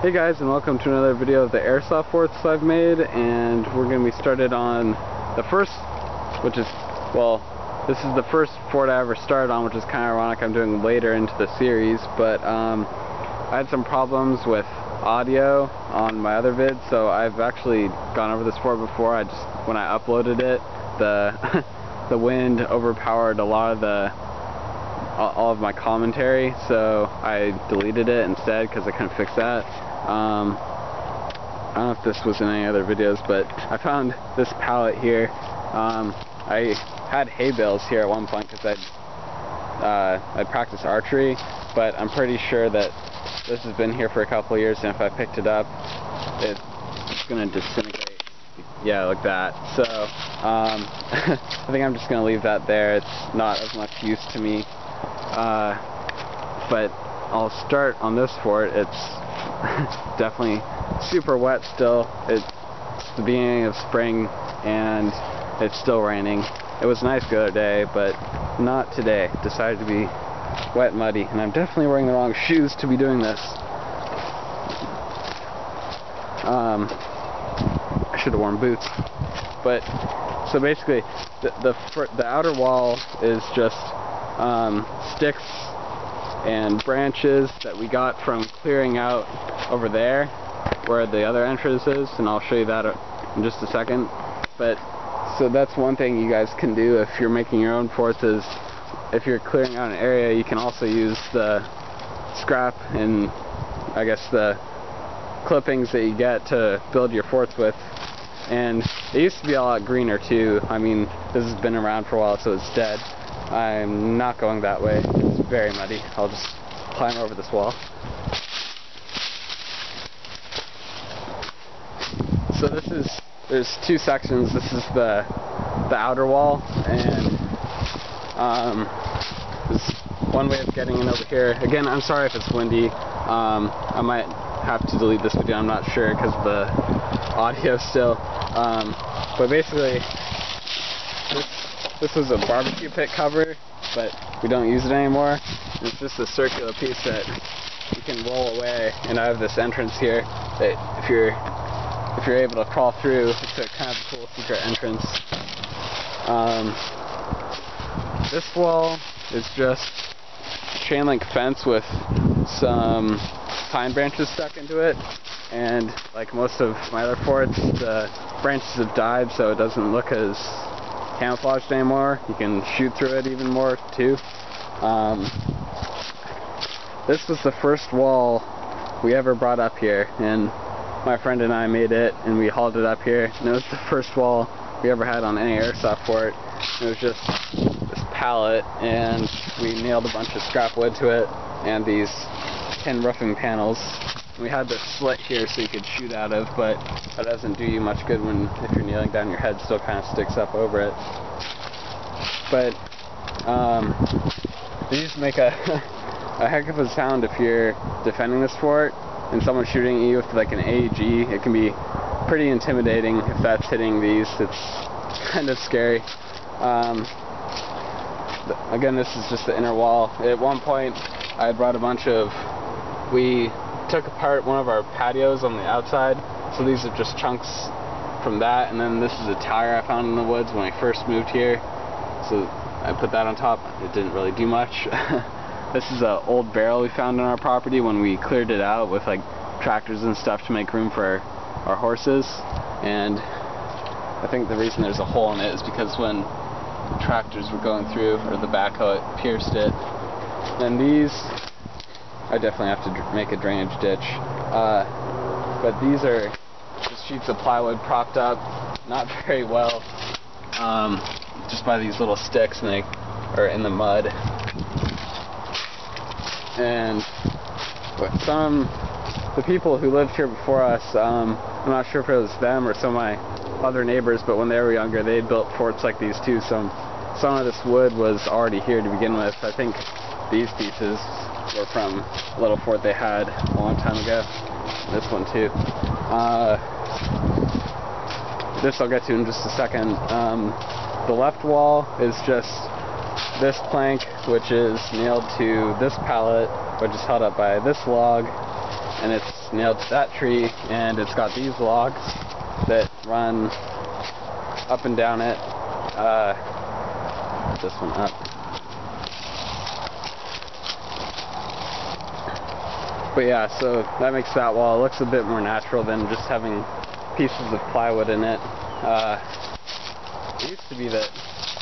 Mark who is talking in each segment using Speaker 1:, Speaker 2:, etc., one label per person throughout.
Speaker 1: Hey guys, and welcome to another video of the Airsoft Forts I've made, and we're going to be started on the first, which is, well, this is the first fort I ever started on, which is kind of ironic I'm doing later into the series, but I had some problems with audio on my other vid, so I've actually gone over this fort before. When I uploaded it, the wind overpowered a lot of all of my commentary, so I deleted it instead because I couldn't fix that. I don't know if this was in any other videos, but I found this pallet here. I had hay bales here at one point because I'd practiced archery, but I'm pretty sure that this has been here for a couple of years, and if I picked it up, it's going to disintegrate. Yeah, like that. So I think I'm just going to leave that there. It's not of much use to me. But I'll start on this fort. It's definitely super wet still. It's the beginning of spring and it's still raining. It was nice the other day, but not today. Decided to be wet and muddy, and I'm definitely wearing the wrong shoes to be doing this. I should have worn boots. But so basically the outer wall is just sticks and branches that we got from clearing out over there where the other entrance is, and I'll show you that in just a second. But so that's one thing you guys can do if you're making your own forts, is if you're clearing out an area, you can also use the scrap and I guess the clippings that you get to build your forts with. And it used to be a lot greener too. I mean, this has been around for a while, so it's dead. I'm not going that way. It's very muddy. I'll just climb over this wall. So there's two sections. This is the outer wall, and there's one way of getting in over here. Again, I'm sorry if it's windy. I might have to delete this video, I'm not sure, because of the audio still. But basically, this was a barbecue pit cover, but we don't use it anymore. It's just a circular piece that you can roll away, and I have this entrance here that if you're able to crawl through, it's a kind of cool secret entrance. This wall is just chain link fence with some pine branches stuck into it, and like most of my other forts, the branches have died, so it doesn't look as camouflaged anymore. You can shoot through it even more too. This was the first wall we ever brought up here, and my friend and I made it, and we hauled it up here, and it was the first wall we ever had on any airsoft fort. It was just this pallet, and we nailed a bunch of scrap wood to it and these tin roofing panels. We had this slit here so you could shoot out of, but that doesn't do you much good if you're kneeling down, your head still kind of sticks up over it. But these make a heck of a sound if you're defending this fort and someone's shooting at you with like an AEG. It can be pretty intimidating if that's hitting these. It's kind of scary. Again, this is just the inner wall. At one point I brought we took apart one of our patios on the outside, so these are just chunks from that, and then this is a tire I found in the woods when I first moved here, so I put that on top. It didn't really do much. This is an old barrel we found on our property when we cleared it out with like tractors and stuff to make room for our horses, and I think the reason there's a hole in it is because when the tractors were going through, or the backhoe, it pierced it. And these, I definitely have to make a drainage ditch, but these are just sheets of plywood propped up, not very well, just by these little sticks, and they are in the mud. And the people who lived here before us, I'm not sure if it was them or some of my other neighbors, but when they were younger they had built forts like these too. Some of this wood was already here to begin with. I think these pieces were from a little fort they had a long time ago. This one too. This I'll get to in just a second. The left wall is just this plank, which is nailed to this pallet, which is held up by this log, and it's nailed to that tree, and it's got these logs that run up and down it. This one up. But yeah, so that makes that wall, it looks a bit more natural than just having pieces of plywood in it. It used to be that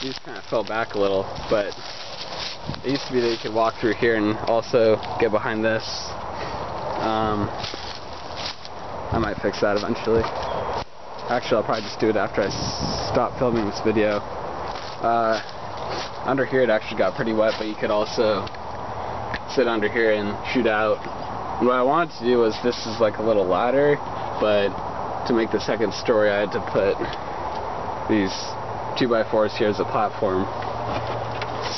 Speaker 1: these kind of fell back a little, but it used to be that you could walk through here and also get behind this. I might fix that eventually. Actually, I'll probably just do it after I stop filming this video. Under here it actually got pretty wet, but you could also sit under here and shoot out. And what I wanted to do was, this is like a little ladder, but to make the second story I had to put these 2x4s here as a platform.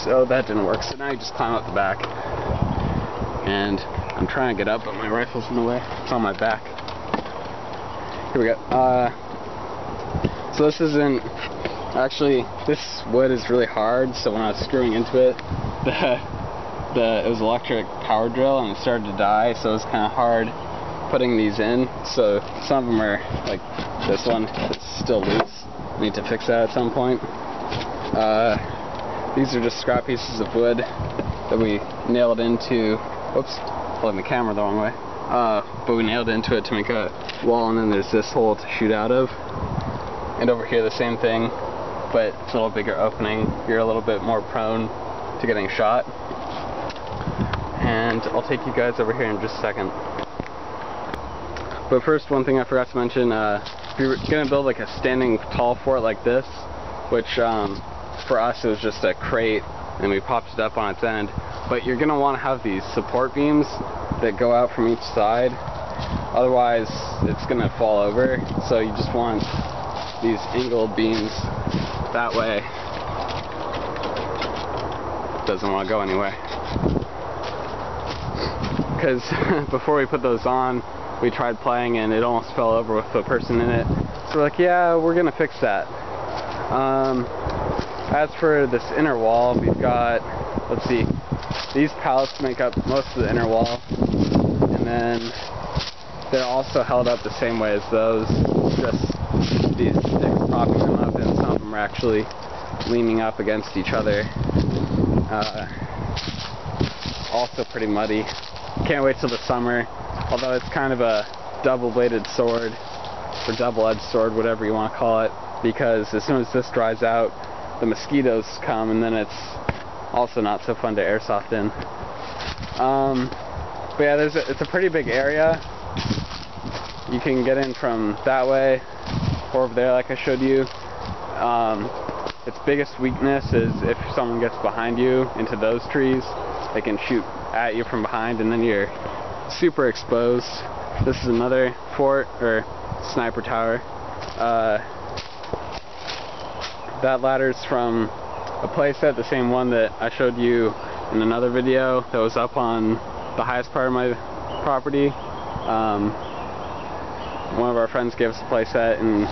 Speaker 1: So that didn't work, so now you just climb up the back. And I'm trying to get up, but my rifle's in the way. It's on my back. Here we go. So this isn't... Actually, this wood is really hard, so when I was screwing into it, it was electric power drill, and it started to die, so it was kind of hard putting these in. So some of them are, like this one, it's still loose. I need to fix that at some point. These are just scrap pieces of wood that we nailed into, whoops, holding the camera the wrong way, but we nailed into it to make a wall, and then there's this hole to shoot out of. And over here the same thing, but it's a little bigger opening. You're a little bit more prone to getting shot. And I'll take you guys over here in just a second. But first, one thing I forgot to mention, if you're going to build like a standing tall fort like this, which for us it was just a crate and we popped it up on its end, but you're going to want to have these support beams that go out from each side, otherwise it's going to fall over. So you just want these angled beams that way. Doesn't want to go anywhere. Because before we put those on, we tried playing and it almost fell over with a person in it. So we're like, yeah, we're gonna fix that. As for this inner wall, we've got, let's see, these pallets make up most of the inner wall, and then they're also held up the same way as those, just these sticks propping them up, and some of them are actually leaning up against each other. Also pretty muddy. Can't wait till the summer, although it's kind of a double-bladed sword, or double-edged sword, whatever you want to call it, because as soon as this dries out, the mosquitoes come, and then it's also not so fun to airsoft in. But yeah, it's a pretty big area. You can get in from that way, or over there like I showed you. Its biggest weakness is if someone gets behind you into those trees, they can shoot at you from behind, and then you're super exposed. This is another fort, or sniper tower. That ladder's from a playset, the same one that I showed you in another video that was up on the highest part of my property. One of our friends gave us a playset and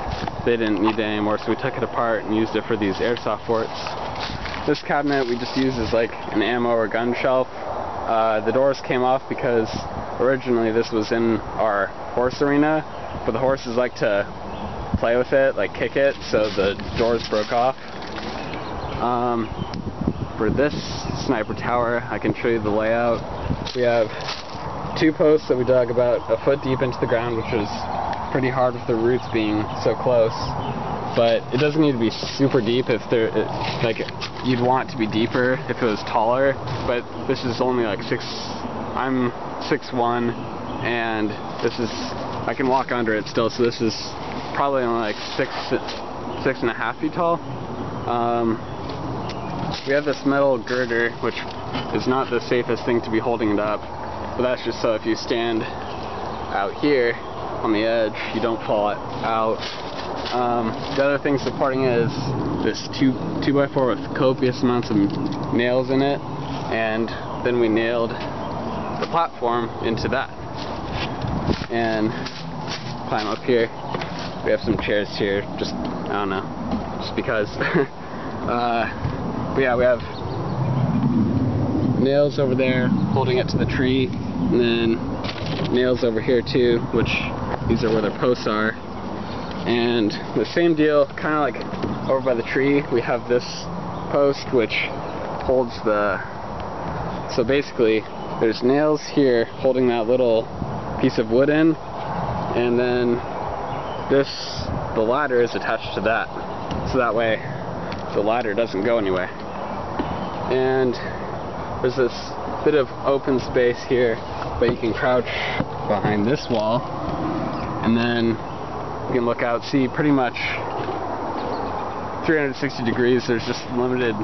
Speaker 1: they didn't need it anymore, so we took it apart and used it for these airsoft forts. This cabinet we just used as like an ammo or gun shelf. The doors came off because originally this was in our horse arena, but the horses like to play with it, like kick it, so the doors broke off. For this sniper tower, I can show you the layout. We have two posts that we dug about a foot deep into the ground, which was pretty hard with the roots being so close. But it doesn't need to be super deep. If they're like, you'd want it to be deeper if it was taller. But this is only like I'm 6'1", and this is, I can walk under it still. So this is probably only like 6.5 feet tall. We have this metal girder, which is not the safest thing to be holding it up, but that's just so if you stand out here on the edge, you don't fall out. The other thing supporting it is this 2x4 with copious amounts of nails in it, and then we nailed the platform into that. And climb up here. We have some chairs here, just, I don't know, just because. But yeah, we have nails over there holding it to the tree, and then nails over here too, which these are where their posts are. And the same deal, kind of like over by the tree, we have this post which holds the, so basically there's nails here holding that little piece of wood in, and then the ladder is attached to that, so that way the ladder doesn't go anywhere. And there's this bit of open space here, but you can crouch behind this wall, and then you can look out, see pretty much 360 degrees. There's just limited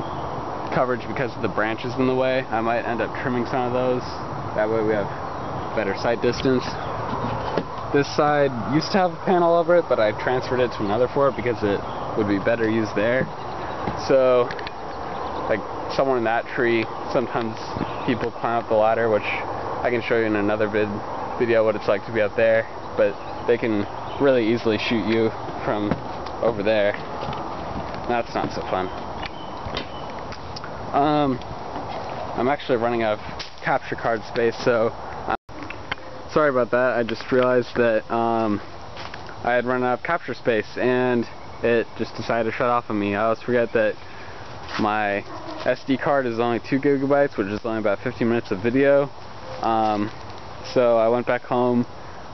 Speaker 1: coverage because of the branches in the way. I might end up trimming some of those, that way we have better sight distance. This side used to have a panel over it, but I transferred it to another fort because it would be better used there. So, like somewhere in that tree, sometimes people climb up the ladder, which I can show you in another video what it's like to be up there, but they can really easily shoot you from over there. That's not so fun. I'm actually running out of capture card space, so sorry about that. I just realized that I had run out of capture space and it just decided to shut off on me. I always forget that my SD card is only 2 gigabytes, which is only about 15 minutes of video. So I went back home,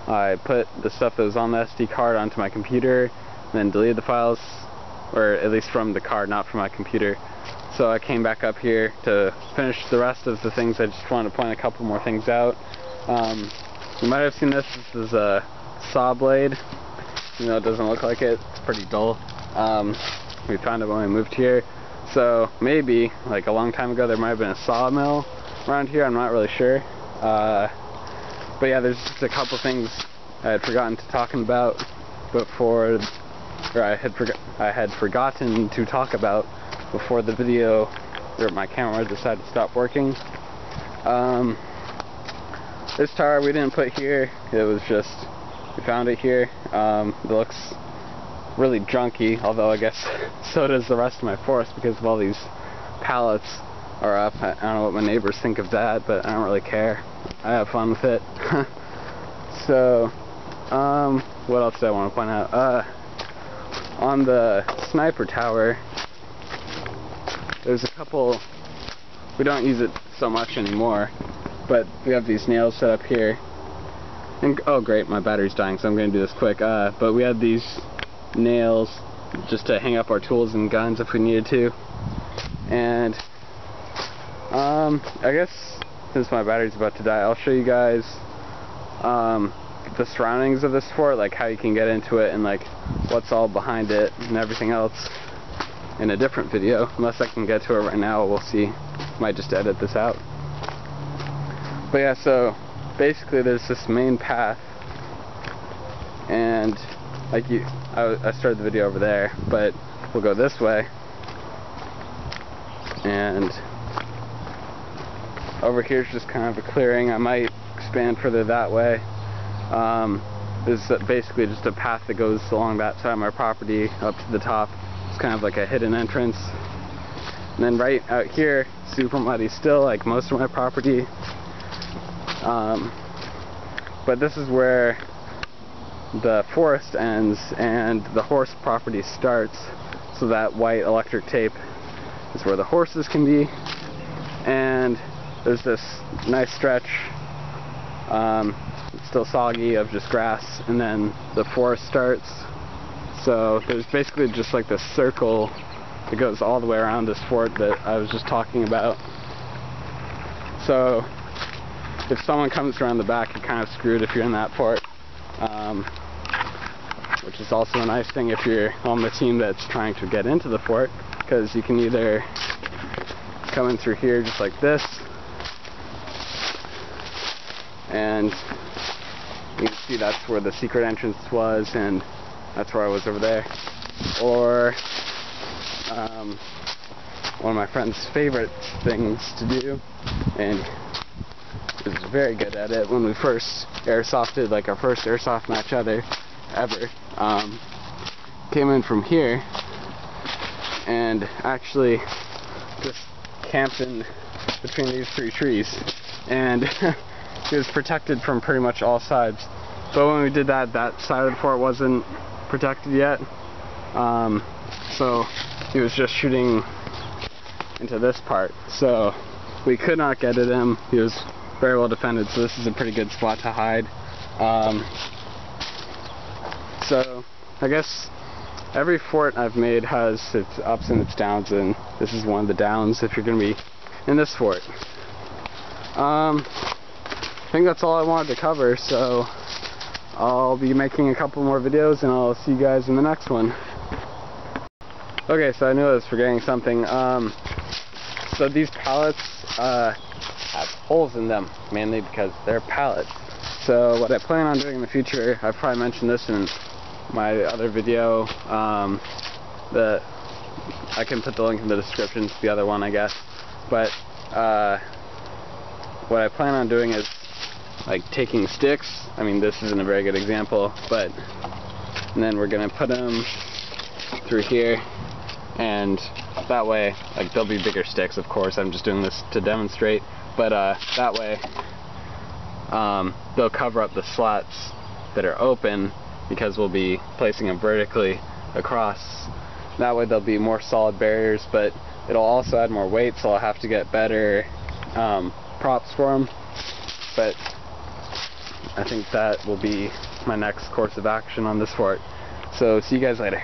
Speaker 1: I put the stuff that was on the SD card onto my computer, and then deleted the files, or at least from the card, not from my computer. So I came back up here to finish the rest of the things. I just wanted to point a couple more things out. You might have seen this. This is a saw blade. You know, it doesn't look like it. It's pretty dull. We found it when we moved here. So maybe, like a long time ago, there might have been a sawmill around here. I'm not really sure. But yeah, there's just a couple things I had forgotten to talking about before, or I had forgotten to talk about before the video, or my camera decided to stop working. This tire we didn't put here. It was just, we found it here. It looks really junky, although I guess so does the rest of my forest because of all these pallets are up. I don't know what my neighbors think of that, but I don't really care. I have fun with it. So, what else do I want to point out? On the sniper tower, there's a couple, we don't use it so much anymore, but we have these nails set up here. And, oh great, my battery's dying, so I'm going to do this quick. But we had these nails just to hang up our tools and guns if we needed to. And I guess since my battery's about to die, I'll show you guys the surroundings of this fort, like how you can get into it and like what's all behind it and everything else in a different video. Unless I can get to it right now, we'll see. Might just edit this out. But yeah, so basically there's this main path, and like I started the video over there, but we'll go this way, and over here's just kind of a clearing. I might expand further that way. This is basically just a path that goes along that side of my property up to the top. It's kind of like a hidden entrance. And then right out here, super muddy still, like most of my property. But this is where the forest ends and the horse property starts. So that white electric tape is where the horses can be. And there's this nice stretch, it's still soggy, of just grass, and then the forest starts. So there's basically just like this circle that goes all the way around this fort that I was just talking about. So if someone comes around the back, you're kind of screwed if you're in that fort, which is also a nice thing if you're on the team that's trying to get into the fort, because you can either come in through here just like this, and you can see that's where the secret entrance was, and that's where I was over there. Or one of my friend's favorite things to do, and he was very good at it when we first airsofted, like our first airsoft match ever, came in from here and actually just camped in between these 3 trees. And he was protected from pretty much all sides. But when we did that, that side of the fort wasn't protected yet. So he was just shooting into this part. So we could not get at him. He was very well defended, so this is a pretty good spot to hide. So I guess every fort I've made has its ups and its downs, and this is one of the downs if you're going to be in this fort. I think that's all I wanted to cover, so I'll be making a couple more videos and I'll see you guys in the next one. Okay, so I knew I was forgetting something. So these pallets have holes in them, mainly because they're pallets. So what I plan on doing in the future, I've probably mentioned this in my other video, that I can put the link in the description to the other one, I guess. But what I plan on doing is like taking sticks. I mean, this isn't a very good example, but and then we're gonna put them through here, and that way, like, they'll be bigger sticks, of course. I'm just doing this to demonstrate, but that way they'll cover up the slats that are open, because we'll be placing them vertically across. That way they'll be more solid barriers, but it'll also add more weight, so I'll have to get better props for them. But I think that will be my next course of action on this fort. So see you guys later.